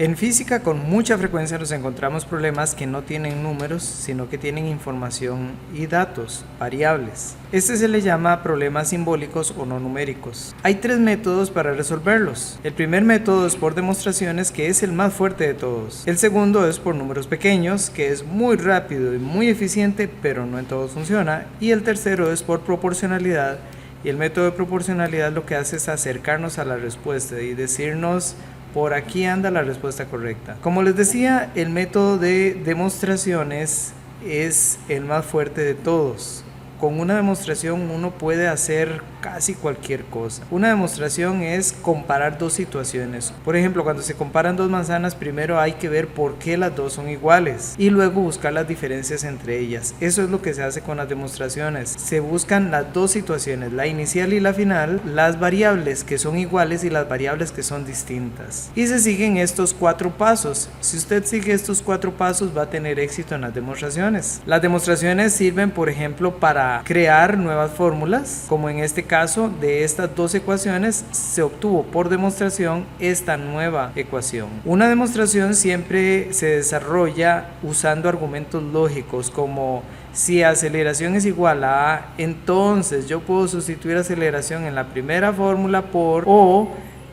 En física con mucha frecuencia nos encontramos problemas que no tienen números, sino que tienen información y datos, variables. Este se le llama problemas simbólicos o no numéricos. Hay 3 métodos para resolverlos. El primer método es por demostraciones, que es el más fuerte de todos. El segundo es por números pequeños, que es muy rápido y muy eficiente, pero no en todos funciona. Y el tercero es por proporcionalidad. Y el método de proporcionalidad lo que hace es acercarnos a la respuesta y decirnos: por aquí anda la respuesta correcta. Como les decía, el método de demostraciones es el más fuerte de todos. Con una demostración uno puede hacer casi cualquier cosa. Una demostración es comparar 2 situaciones. Por ejemplo, cuando se comparan 2 manzanas, primero hay que ver por qué las 2 son iguales y luego buscar las diferencias entre ellas. Eso es lo que se hace con las demostraciones. Se buscan las 2 situaciones, la inicial y la final, las variables que son iguales y las variables que son distintas. Y se siguen estos 4 pasos. Si usted sigue estos 4 pasos, va a tener éxito en las demostraciones. Las demostraciones sirven, por ejemplo, para crear nuevas fórmulas, como en este caso de estas 2 ecuaciones se obtuvo por demostración esta nueva ecuación. Una demostración siempre se desarrolla usando argumentos lógicos, como si aceleración es igual a A, entonces yo puedo sustituir aceleración en la primera fórmula por, o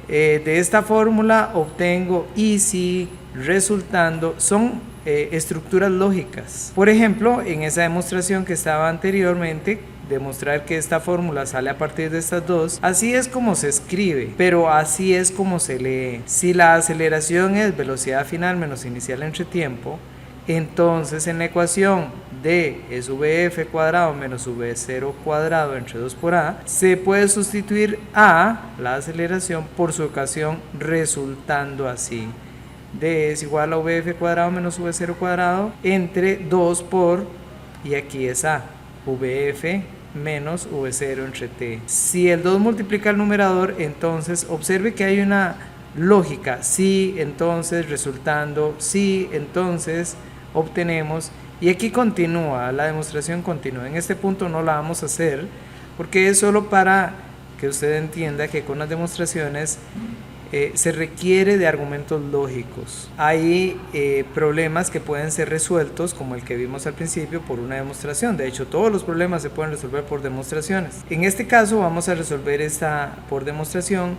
de esta fórmula obtengo y si, resultando. Son estructuras lógicas. Por ejemplo, en esa demostración que estaba anteriormente, demostrar que esta fórmula sale a partir de estas 2, así es como se escribe, pero así es como se lee. Si la aceleración es velocidad final menos inicial entre tiempo, entonces en la ecuación D es vf cuadrado menos v0 cuadrado entre 2 por a, se puede sustituir a, la aceleración, por su ecuación, resultando así: D es igual a vf cuadrado menos v0 cuadrado entre 2 por, y aquí es a, vf menos v0 entre t. Si el 2 multiplica el numerador, entonces observe que hay una lógica: si, entonces, resultando, si, entonces, obtenemos, y aquí continúa, la demostración continúa. En este punto no la vamos a hacer porque es solo para que usted entienda que con las demostraciones se requiere de argumentos lógicos. Hay problemas que pueden ser resueltos, como el que vimos al principio, por una demostración. De hecho, todos los problemas se pueden resolver por demostraciones. En este caso vamos a resolver esta por demostración,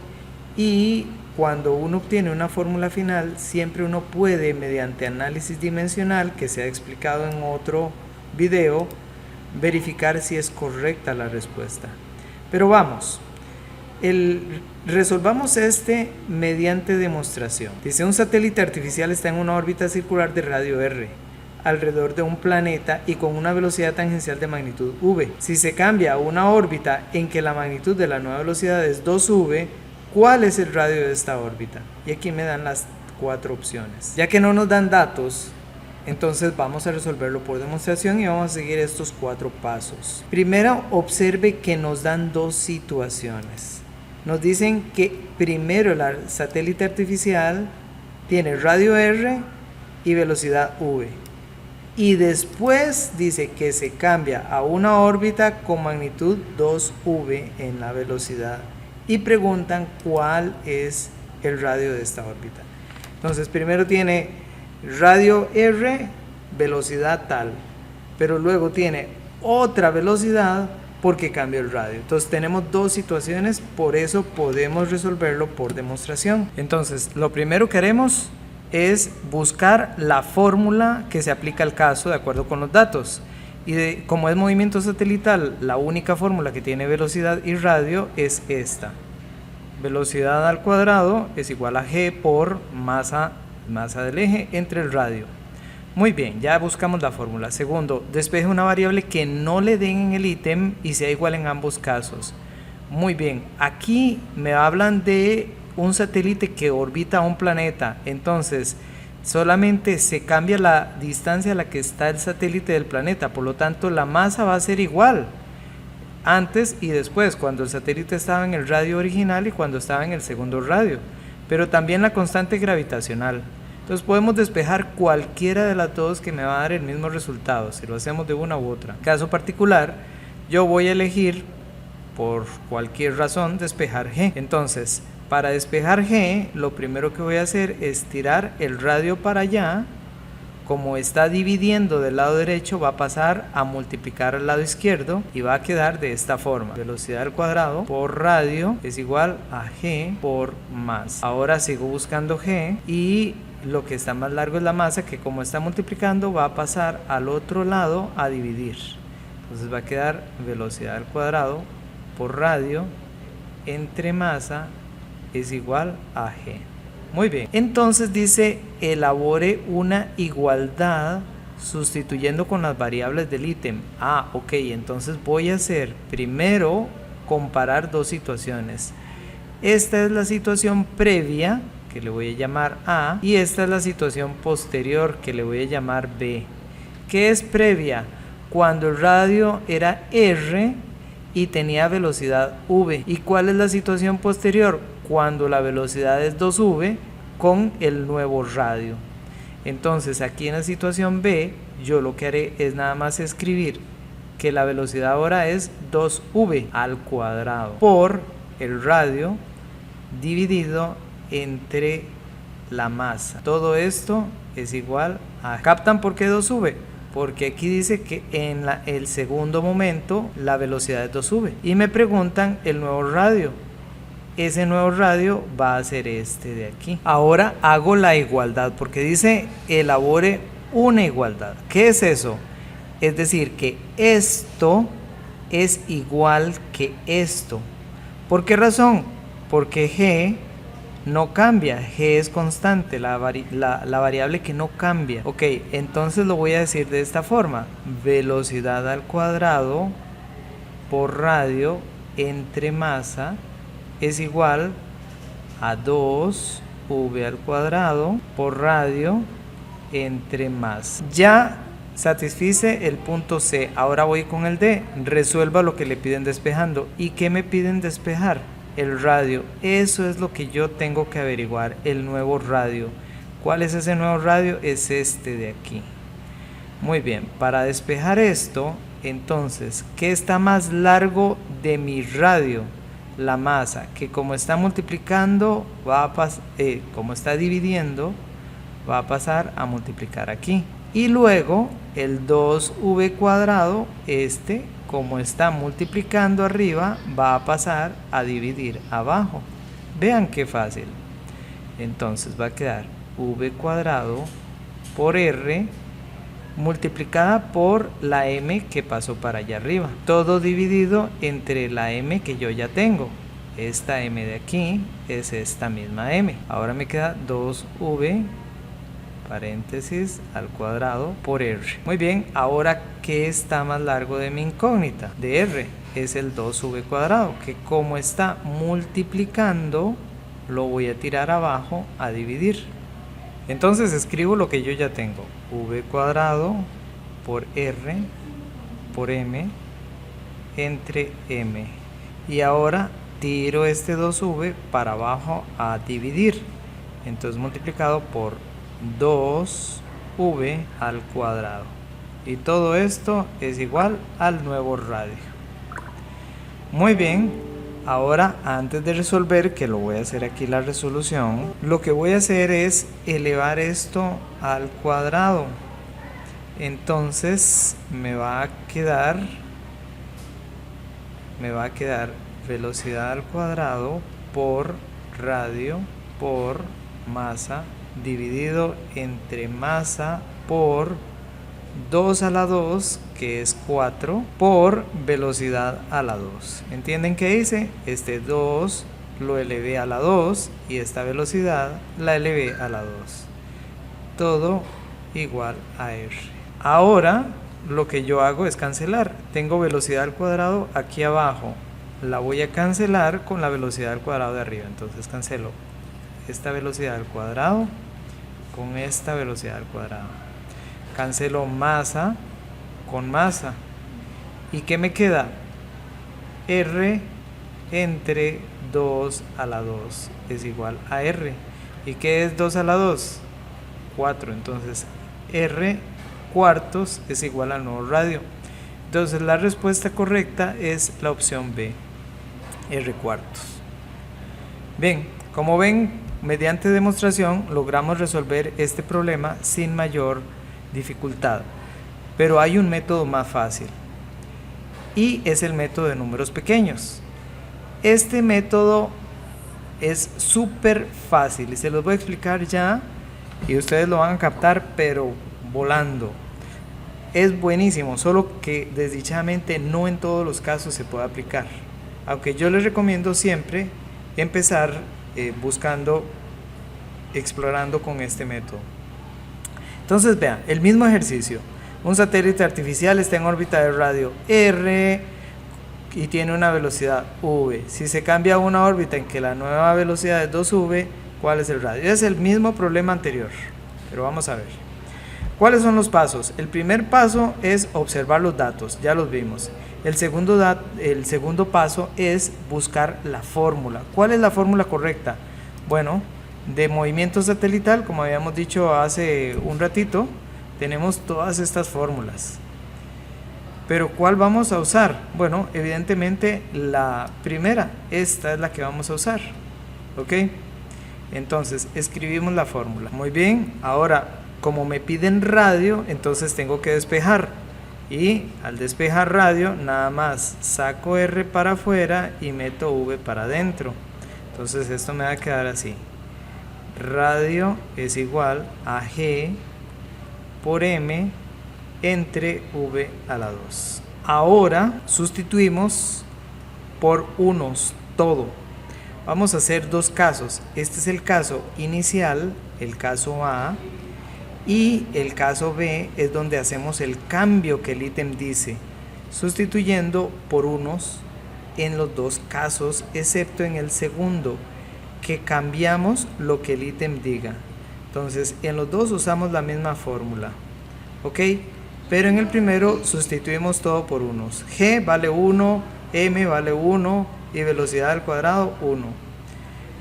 y cuando uno obtiene una fórmula final, siempre uno puede, mediante análisis dimensional, que se ha explicado en otro video, verificar si es correcta la respuesta. Pero vamos, resolvamos mediante demostración. Dice: un satélite artificial está en una órbita circular de radio r alrededor de un planeta y con una velocidad tangencial de magnitud v. Si se cambia a una órbita en que la magnitud de la nueva velocidad es 2v, ¿cuál es el radio de esta órbita? Y aquí me dan las 4 opciones. Ya que no nos dan datos, entonces vamos a resolverlo por demostración y vamos a seguir estos 4 pasos. Primero, observe que nos dan 2 situaciones. Nos dicen que primero el satélite artificial tiene radio r y velocidad v, y después dice que se cambia a una órbita con magnitud 2v en la velocidad, y preguntan cuál es el radio de esta órbita. Entonces primero tiene radio r, velocidad tal, pero luego tiene otra velocidad porque cambia el radio. Entonces tenemos 2 situaciones, por eso podemos resolverlo por demostración. Entonces lo primero que haremos es buscar la fórmula que se aplica al caso de acuerdo con los datos. Y como es movimiento satelital, la única fórmula que tiene velocidad y radio es esta: velocidad al cuadrado es igual a g por masa del eje entre el radio. Muy bien, ya buscamos la fórmula. Segundo, despeje una variable que no le den en el ítem y sea igual en ambos casos. Muy bien, aquí me hablan de un satélite que orbita a un planeta, entonces solamente se cambia la distancia a la que está el satélite del planeta, por lo tanto la masa va a ser igual antes y después, cuando el satélite estaba en el radio original y cuando estaba en el segundo radio, pero también la constante gravitacional. Entonces podemos despejar cualquiera de las 2 que me va a dar el mismo resultado, si lo hacemos de una u otra. En caso particular, yo voy a elegir, por cualquier razón, despejar g. Entonces, Para despejar g, lo primero que voy a hacer es tirar el radio para allá. Como está dividiendo del lado derecho, va a pasar a multiplicar al lado izquierdo y va a quedar de esta forma: velocidad al cuadrado por radio es igual a g por masa. Ahora sigo buscando g y lo que está más largo es la masa, que como está multiplicando va a pasar al otro lado a dividir. Entonces va a quedar velocidad al cuadrado por radio entre masa es igual a g. Muy bien, entonces dice elabore una igualdad sustituyendo con las variables del ítem. Ok, entonces voy a hacer primero comparar dos situaciones. Esta es la situación previa, que le voy a llamar A, y esta es la situación posterior, que le voy a llamar B. ¿Qué es previa? Cuando el radio era R y tenía velocidad V. ¿Y cuál es la situación posterior? Cuando la velocidad es 2v con el nuevo radio. Entonces aquí en la situación B, yo lo que haré es nada más escribir que la velocidad ahora es 2v al cuadrado por el radio dividido entre la masa. Todo esto es igual a... ¿Captan por qué 2v? Porque aquí dice que en el segundo momento la velocidad es 2v. Y me preguntan el nuevo radio. Ese nuevo radio va a ser este de aquí. Ahora hago la igualdad, porque dice elabore una igualdad. ¿Qué es eso? Es decir, que esto es igual que esto. ¿Por qué razón? Porque g no cambia, g es constante, la variable que no cambia. Ok, entonces lo voy a decir de esta forma: velocidad al cuadrado por radio entre masa es igual a 2v al cuadrado por radio entre masa. Ya satisfice el punto C. Ahora voy con el D. Resuelva lo que le piden despejando. ¿Y qué me piden despejar? El radio. Eso es lo que yo tengo que averiguar, el nuevo radio. ¿Cuál es ese nuevo radio? Es este de aquí. Muy bien, para despejar esto, entonces, ¿qué está más largo de mi radio? La masa, que como está multiplicando, como está dividiendo, va a pasar a multiplicar aquí. Y luego el 2v cuadrado, como está multiplicando arriba, va a pasar a dividir abajo. Vean qué fácil. Entonces va a quedar v cuadrado por r multiplicada por la m que pasó para allá arriba. Todo dividido entre la m que yo ya tengo. Esta m de aquí es esta misma m. Ahora me queda 2v paréntesis al cuadrado por r. Muy bien, ahora ¿qué está más largo de mi incógnita? De r. Es el 2v cuadrado, que como está multiplicando, lo voy a tirar abajo a dividir. Entonces escribo lo que yo ya tengo: v cuadrado por r por m entre m. Y ahora tiro este 2v para abajo a dividir. Entonces multiplicado por 2v al cuadrado. Y todo esto es igual al nuevo radio. Muy bien. Ahora, antes de resolver, que lo voy a hacer aquí la resolución, lo que voy a hacer es elevar esto al cuadrado. Entonces me va a quedar velocidad al cuadrado por radio por masa dividido entre masa por 2 a la 2, que es 4, por velocidad a la 2. ¿Entienden qué hice? Este 2 lo elevé a la 2 y esta velocidad la elevé a la 2. Todo igual a r. Ahora lo que yo hago es cancelar. Tengo velocidad al cuadrado aquí abajo. La voy a cancelar con la velocidad al cuadrado de arriba. Entonces cancelo esta velocidad al cuadrado con esta velocidad al cuadrado. Cancelo masa con masa. ¿Y qué me queda? R entre 2 a la 2 es igual a R. ¿Y qué es 2 a la 2? 4. Entonces R cuartos es igual al nuevo radio. Entonces la respuesta correcta es la opción B, R cuartos. Bien, Como ven, mediante demostración logramos resolver este problema sin mayor dificultad. Pero hay un método más fácil y es el método de números pequeños. Este método es súper fácil y se los voy a explicar ya y ustedes lo van a captar pero volando. Es buenísimo, solo que desdichadamente no en todos los casos se puede aplicar. Aunque yo les recomiendo siempre empezar explorando con este método. Entonces vean, el mismo ejercicio. Un satélite artificial está en órbita de radio R y tiene una velocidad v. Si se cambia a una órbita en que la nueva velocidad es 2v, ¿cuál es el radio? Es el mismo problema anterior, pero vamos a ver. ¿Cuáles son los pasos? El primer paso es observar los datos, ya los vimos. El segundo paso es buscar la fórmula. ¿Cuál es la fórmula correcta? Bueno, de movimiento satelital, como habíamos dicho hace un ratito, tenemos todas estas fórmulas. Pero ¿cuál vamos a usar? Bueno, evidentemente la primera, esta es la que vamos a usar. ¿Ok? Entonces, escribimos la fórmula. Muy bien, ahora, como me piden radio, entonces tengo que despejar. Y al despejar radio, nada más saco R para afuera y meto V para adentro. Entonces esto me va a quedar así. Radio es igual a G por M entre V a la 2. Ahora sustituimos por unos todo. Vamos a hacer dos casos. Este es el caso inicial, el caso A, y el caso B es donde hacemos el cambio que el ítem dice, sustituyendo por unos en los dos casos, excepto en el segundo, que cambiamos lo que el ítem diga. Entonces, en los dos usamos la misma fórmula, ¿ok? Pero en el primero sustituimos todo por unos. G vale 1, M vale 1 y velocidad al cuadrado 1.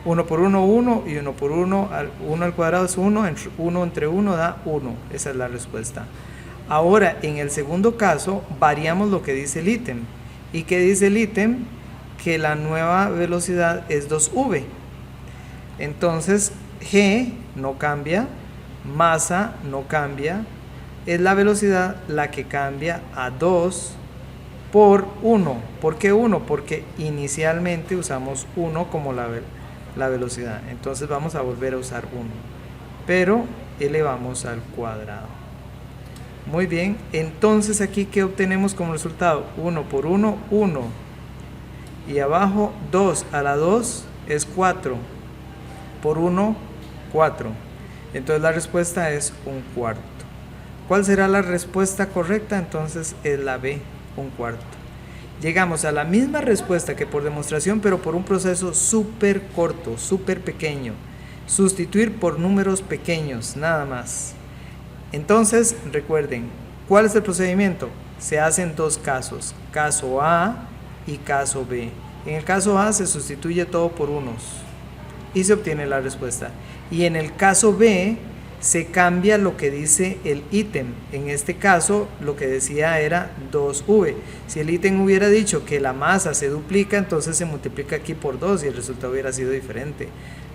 1 por 1, 1 y 1 por 1, 1 al cuadrado es 1, 1 entre 1 da 1, esa es la respuesta. Ahora, en el segundo caso, variamos lo que dice el ítem. ¿Y qué dice el ítem? Que la nueva velocidad es 2v. Entonces, G no cambia, masa no cambia, es la velocidad la que cambia a 2 por 1. ¿Por qué 1? Porque inicialmente usamos 1 como la velocidad, entonces vamos a volver a usar 1, pero elevamos al cuadrado. Muy bien, entonces aquí ¿qué obtenemos como resultado? 1 por 1, 1, y abajo 2 a la 2 es 4, por 1, 4, entonces la respuesta es un cuarto. ¿Cuál será la respuesta correcta? Entonces es la B, un cuarto. Llegamos a la misma respuesta que por demostración, pero por un proceso súper corto, súper pequeño. Sustituir por números pequeños, nada más. Entonces, recuerden, ¿cuál es el procedimiento? Se hacen dos casos, caso A y caso B. En el caso A se sustituye todo por unos y se obtiene la respuesta. Y en el caso B se cambia lo que dice el ítem. En este caso lo que decía era 2v. Si el ítem hubiera dicho que la masa se duplica, entonces se multiplica aquí por 2 y el resultado hubiera sido diferente.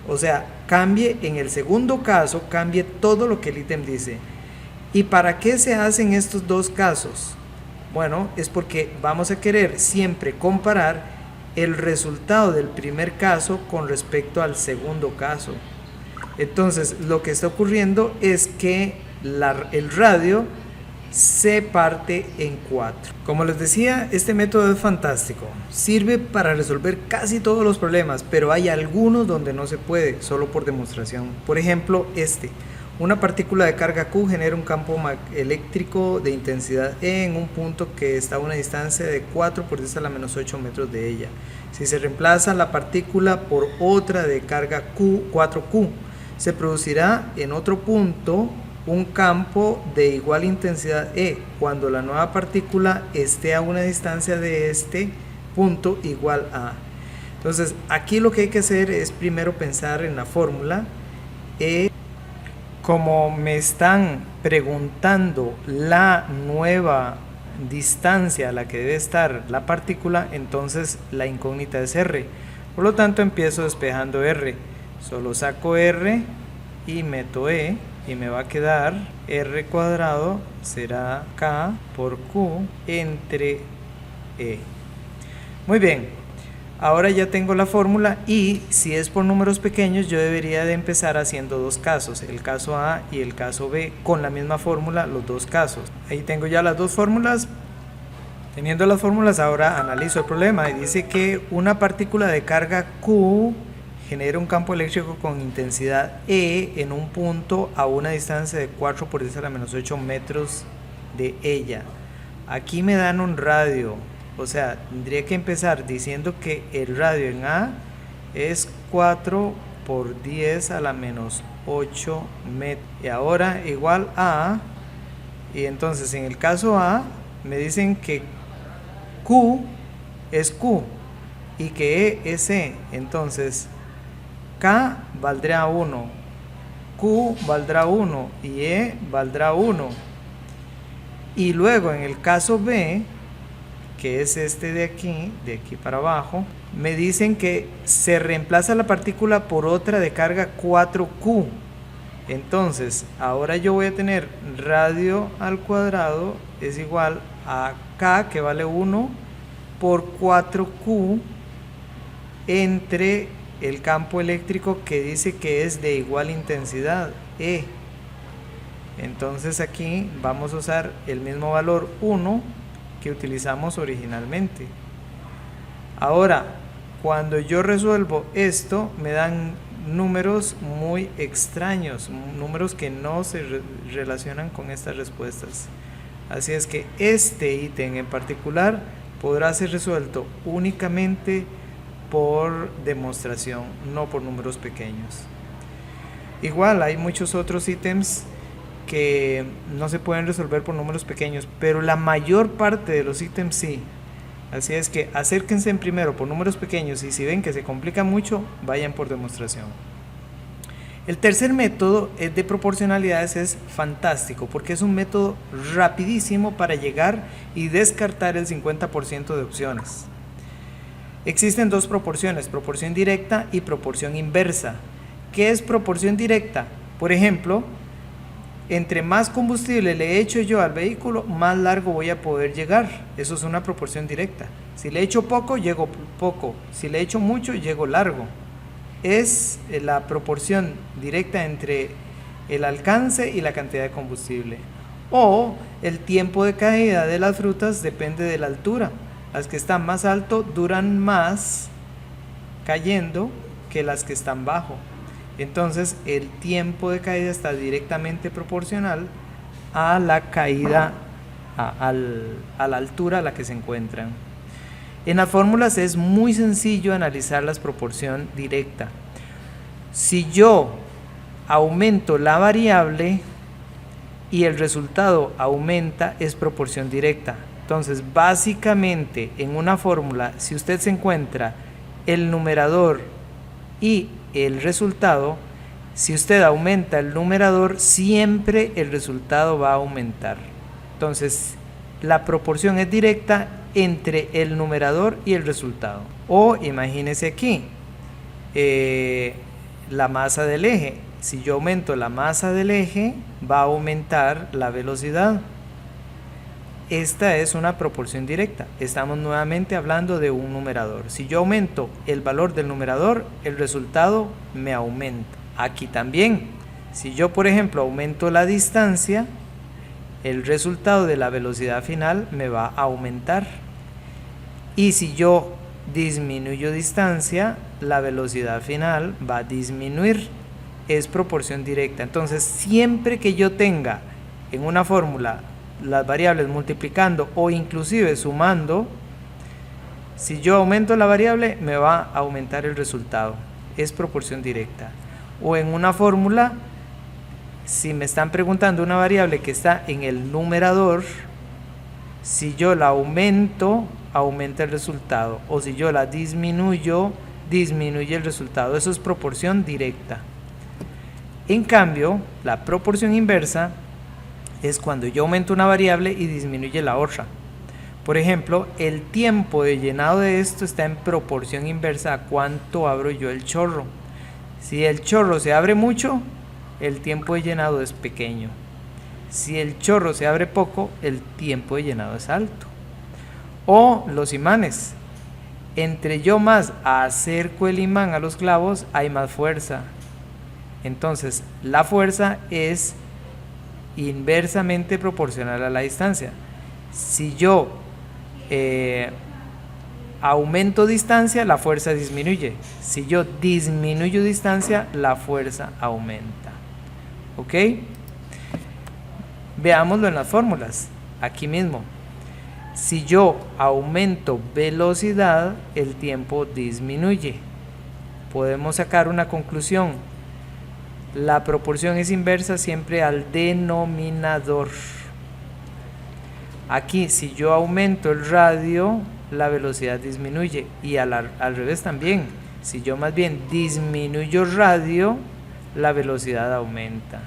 O sea, cambie en el segundo caso, cambie todo lo que el ítem dice. ¿Y para qué se hacen estos dos casos? Bueno, es porque vamos a querer siempre comparar el resultado del primer caso con respecto al segundo caso. Entonces lo que está ocurriendo es que el radio se parte en 4. Como les decía, este método es fantástico, sirve para resolver casi todos los problemas, pero hay algunos donde no se puede, solo por demostración. Por ejemplo, una partícula de carga Q genera un campo eléctrico de intensidad E en un punto que está a una distancia de 4 por 10 a la menos 8 metros de ella. Si se reemplaza la partícula por otra de carga Q, 4Q, se producirá en otro punto un campo de igual intensidad E cuando la nueva partícula esté a una distancia de este punto igual a. Entonces aquí lo que hay que hacer es primero pensar en la fórmula. Como me están preguntando la nueva distancia a la que debe estar la partícula, entonces la incógnita es R. Por lo tanto empiezo despejando R. Solo saco R y meto E y me va a quedar R cuadrado será K por Q entre E. Muy bien, ahora ya tengo la fórmula y si es por números pequeños yo debería de empezar haciendo dos casos, el caso A y el caso B, con la misma fórmula los dos casos. Ahí tengo ya las dos fórmulas. Teniendo las fórmulas, ahora analizo el problema y dice que una partícula de carga Q genera un campo eléctrico con intensidad E en un punto a una distancia de 4 por 10 a la menos 8 metros de ella. Aquí me dan un radio, o sea, tendría que empezar diciendo que el radio en A es 4 por 10 a la menos 8 metros. Y ahora igual a, y entonces en el caso A me dicen que Q es Q y que E es E, entonces K valdrá 1, Q valdrá 1 y E valdrá 1. Y luego en el caso B, que es este de aquí para abajo, me dicen que se reemplaza la partícula por otra de carga 4Q. Entonces, ahora yo voy a tener radio al cuadrado es igual a K, que vale 1, por 4Q entre el campo eléctrico que dice que es de igual intensidad, E. Entonces aquí vamos a usar el mismo valor 1 que utilizamos originalmente. Ahora, cuando yo resuelvo esto, me dan números muy extraños, números que no se relacionan con estas respuestas. Así es que este ítem en particular podrá ser resuelto únicamente por demostración, no por números pequeños. Igual hay muchos otros ítems que no se pueden resolver por números pequeños, pero la mayor parte de los ítems sí. Así es que acérquense primero por números pequeños y si ven que se complica mucho, vayan por demostración. El tercer método de proporcionalidades es fantástico porque es un método rapidísimo para llegar y descartar el 50% de opciones. Existen dos proporciones, proporción directa y proporción inversa. ¿Qué es proporción directa? Por ejemplo, entre más combustible le echo yo al vehículo, más largo voy a poder llegar. Eso es una proporción directa. Si le echo poco, llego poco. Si le echo mucho, llego largo. Es la proporción directa entre el alcance y la cantidad de combustible. O el tiempo de caída de las frutas depende de la altura. Las que están más alto duran más cayendo que las que están bajo. Entonces el tiempo de caída está directamente proporcional a la caída, a la altura a la que se encuentran. En las fórmulas es muy sencillo analizar la proporción directa. Si yo aumento la variable y el resultado aumenta, es proporción directa. Entonces, básicamente en una fórmula, si usted se encuentra el numerador y el resultado, si usted aumenta el numerador, siempre el resultado va a aumentar. Entonces, la proporción es directa entre el numerador y el resultado. O imagínese aquí, la masa del eje. Si yo aumento la masa del eje, va a aumentar la velocidad. Esta es una proporción directa. Estamos nuevamente hablando de un numerador. Si yo aumento el valor del numerador, el resultado me aumenta. Aquí también, si yo por ejemplo aumento la distancia, el resultado de la velocidad final me va a aumentar. Y si yo disminuyo distancia, la velocidad final va a disminuir. Es proporción directa. Entonces, siempre que yo tenga en una fórmula las variables multiplicando o inclusive sumando, si yo aumento la variable, me va a aumentar el resultado. Es proporción directa. O en una fórmula, si me están preguntando una variable que está en el numerador, si yo la aumento, aumenta el resultado. O si yo la disminuyo, disminuye el resultado. Eso es proporción directa. En cambio, la proporción inversa es cuando yo aumento una variable y disminuye la otra. Por ejemplo, el tiempo de llenado de esto está en proporción inversa a cuánto abro yo el chorro. Si el chorro se abre mucho, el tiempo de llenado es pequeño. Si el chorro se abre poco, el tiempo de llenado es alto. O los imanes. Entre yo más acerco el imán a los clavos, hay más fuerza. Entonces, la fuerza es inversamente proporcional a la distancia. Si yo aumento distancia, la fuerza disminuye. Si yo disminuyo distancia, la fuerza aumenta. ¿Ok? Veámoslo en las fórmulas, aquí mismo. Si yo aumento velocidad, el tiempo disminuye. Podemos sacar una conclusión. La proporción es inversa siempre al denominador. Aquí, si yo aumento el radio, la velocidad disminuye. Y al revés también. Si yo más bien disminuyo radio, la velocidad aumenta.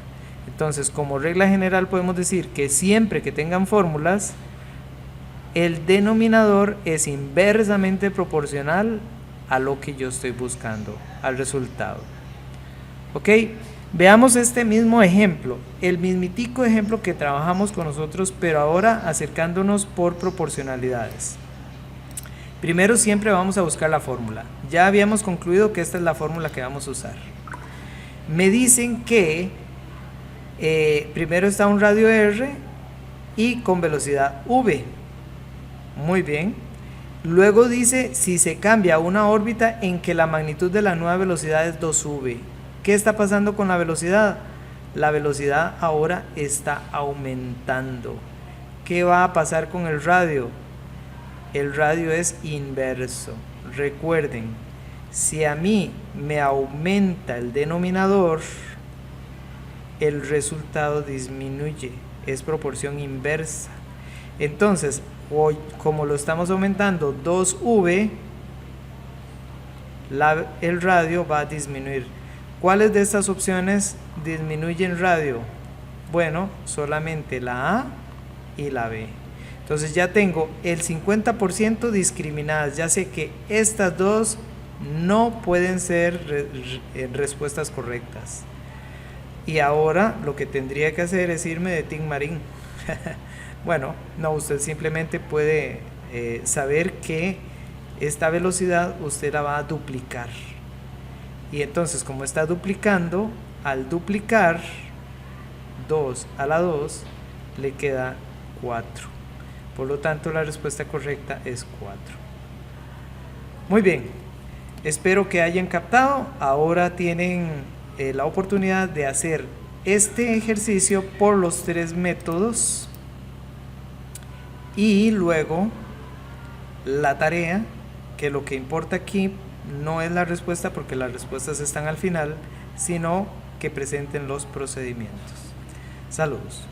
Entonces, como regla general podemos decir que siempre que tengan fórmulas, el denominador es inversamente proporcional a lo que yo estoy buscando, al resultado. ¿Ok? Veamos este mismo ejemplo, el mismitico ejemplo que trabajamos con nosotros, pero ahora acercándonos por proporcionalidades. Primero siempre vamos a buscar la fórmula. Ya habíamos concluido que esta es la fórmula que vamos a usar. Me dicen que primero está un radio R y con velocidad V. Muy bien. Luego dice si se cambia a una órbita en que la magnitud de la nueva velocidad es 2V. ¿Qué está pasando con la velocidad? La velocidad ahora está aumentando. ¿Qué va a pasar con el radio? El radio es inverso. Recuerden, si a mí me aumenta el denominador, el resultado disminuye. Es proporción inversa. Entonces, hoy, como lo estamos aumentando 2V, el radio va a disminuir. ¿Cuáles de estas opciones disminuyen radio? Bueno, solamente la A y la B. Entonces ya tengo el 50% discriminadas. Ya sé que estas dos no pueden ser respuestas correctas. Y ahora lo que tendría que hacer es irme de Tin Marín. Bueno, no, usted simplemente puede saber que esta velocidad usted la va a duplicar. Y entonces, como está duplicando, al duplicar 2 a la 2 le queda 4. Por lo tanto, la respuesta correcta es 4. Muy bien, espero que hayan captado. Ahora tienen la oportunidad de hacer este ejercicio por los 3 métodos y luego la tarea, que lo que importa aquí no es la respuesta porque las respuestas están al final, sino que presenten los procedimientos. Saludos.